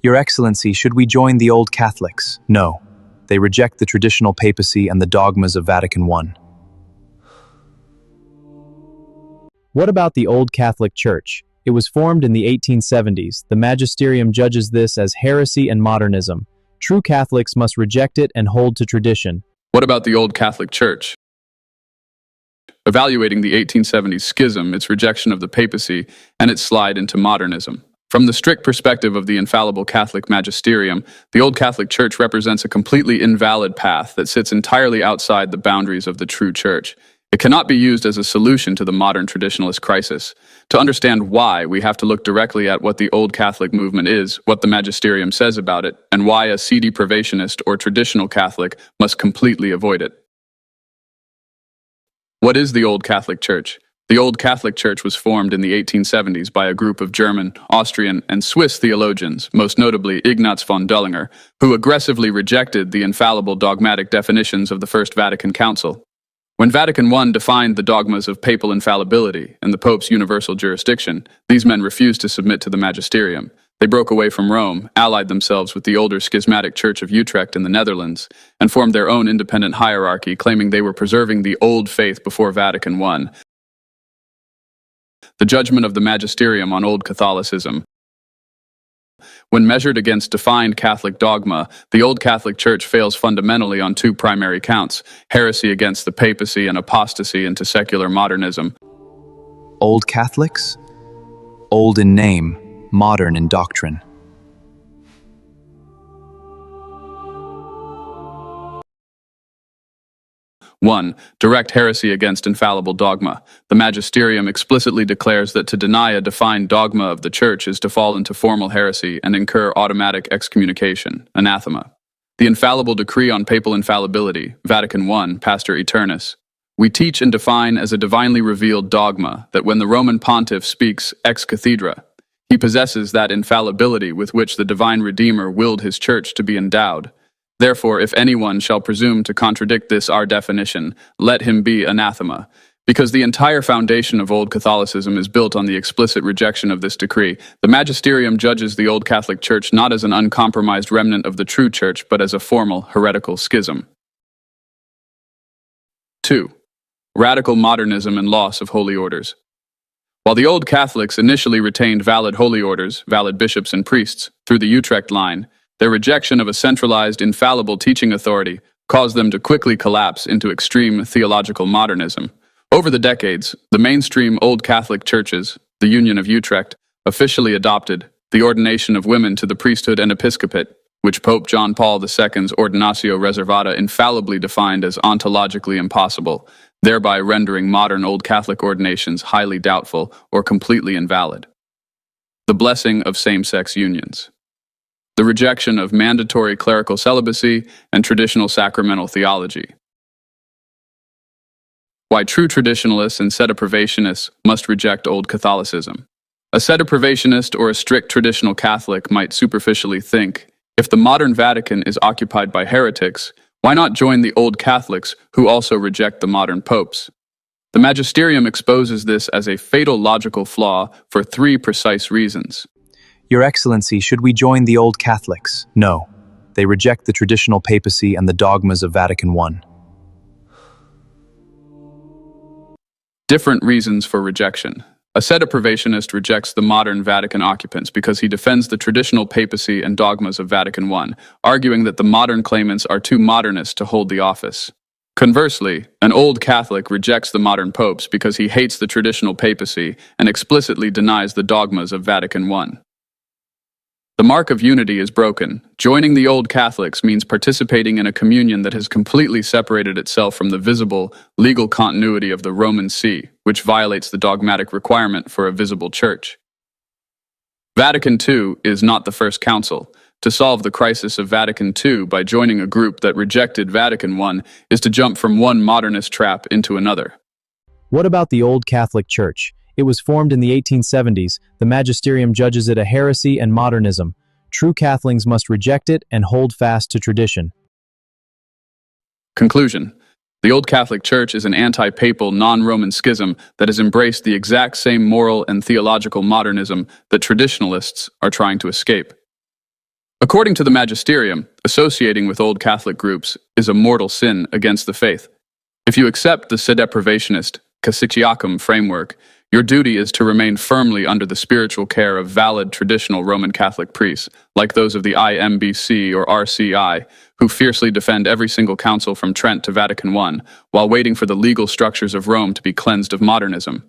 Your Excellency, should we join the Old Catholics? No. They reject the traditional papacy and the dogmas of Vatican I. What about the Old Catholic Church? It was formed in the 1870s. The Magisterium judges this as heresy and modernism. True Catholics must reject it and hold to tradition. What about the Old Catholic Church? Evaluating the 1870s schism, its rejection of the papacy, and its slide into modernism. From the strict perspective of the infallible Catholic Magisterium, the Old Catholic Church represents a completely invalid path that sits entirely outside the boundaries of the true Church. It cannot be used as a solution to the modern traditionalist crisis. To understand why, we have to look directly at what the Old Catholic movement is, what the Magisterium says about it, and why a Sedeprivationist or traditional Catholic must completely avoid it. What is the Old Catholic Church? The Old Catholic Church was formed in the 1870s by a group of German, Austrian, and Swiss theologians, most notably Ignaz von Döllinger, who aggressively rejected the infallible dogmatic definitions of the First Vatican Council. When Vatican I defined the dogmas of papal infallibility and the Pope's universal jurisdiction, these men refused to submit to the Magisterium. They broke away from Rome, allied themselves with the older schismatic Church of Utrecht in the Netherlands, and formed their own independent hierarchy, claiming they were preserving the old faith before Vatican I. The judgment of the Magisterium on Old Catholicism. When measured against defined Catholic dogma, the Old Catholic Church fails fundamentally on two primary counts: heresy against the papacy and apostasy into secular modernism. Old Catholics? Old in name, modern in doctrine. One, direct heresy against infallible dogma. The Magisterium explicitly declares that to deny a defined dogma of the Church is to fall into formal heresy and incur automatic excommunication, anathema. The infallible decree on papal infallibility, Vatican I, Pastor Aeternus. We teach and define as a divinely revealed dogma that when the Roman pontiff speaks ex cathedra, he possesses that infallibility with which the divine Redeemer willed his Church to be endowed. Therefore, if anyone shall presume to contradict this our definition, let him be anathema. Because the entire foundation of Old Catholicism is built on the explicit rejection of this decree, the Magisterium judges the Old Catholic Church not as an uncompromised remnant of the true Church, but as a formal, heretical schism. 2. Radical modernism and loss of holy orders. While the Old Catholics initially retained valid holy orders, valid bishops and priests, through the Utrecht line, their rejection of a centralized, infallible teaching authority caused them to quickly collapse into extreme theological modernism. Over the decades, the mainstream Old Catholic churches, the Union of Utrecht, officially adopted the ordination of women to the priesthood and episcopate, which Pope John Paul II's Ordinatio Reservata infallibly defined as ontologically impossible, thereby rendering modern Old Catholic ordinations highly doubtful or completely invalid. The blessing of same-sex unions. The rejection of mandatory clerical celibacy and traditional sacramental theology. Why true traditionalists and Sedeprivationists must reject Old Catholicism. A Sedeprivationist or a strict traditional Catholic might superficially think, if the modern Vatican is occupied by heretics, why not join the Old Catholics who also reject the modern popes? The Magisterium exposes this as a fatal logical flaw for three precise reasons. Your Excellency, should we join the Old Catholics? No. They reject the traditional papacy and the dogmas of Vatican I. Different reasons for rejection. A Sedeprivationist rejects the modern Vatican occupants because he defends the traditional papacy and dogmas of Vatican I, arguing that the modern claimants are too modernist to hold the office. Conversely, an Old Catholic rejects the modern popes because he hates the traditional papacy and explicitly denies the dogmas of Vatican I. The mark of unity is broken. Joining the Old Catholics means participating in a communion that has completely separated itself from the visible, legal continuity of the Roman See, which violates the dogmatic requirement for a visible church. Vatican II is not the First Council. To solve the crisis of Vatican II by joining a group that rejected Vatican I is to jump from one modernist trap into another. What about the Old Catholic Church? It was formed in the 1870s. The Magisterium judges it a heresy and modernism. True Catholics must reject it and hold fast to tradition. Conclusion. The Old Catholic Church is an anti-papal, non-Roman schism that has embraced the exact same moral and theological modernism that traditionalists are trying to escape. According to the Magisterium, associating with old Catholic groups is a mortal sin against the faith. If you accept the Sedeprivationist Cassiciacum framework, your duty is to remain firmly under the spiritual care of valid traditional Roman Catholic priests, like those of the IMBC or RCI, who fiercely defend every single council from Trent to Vatican I, while waiting for the legal structures of Rome to be cleansed of modernism.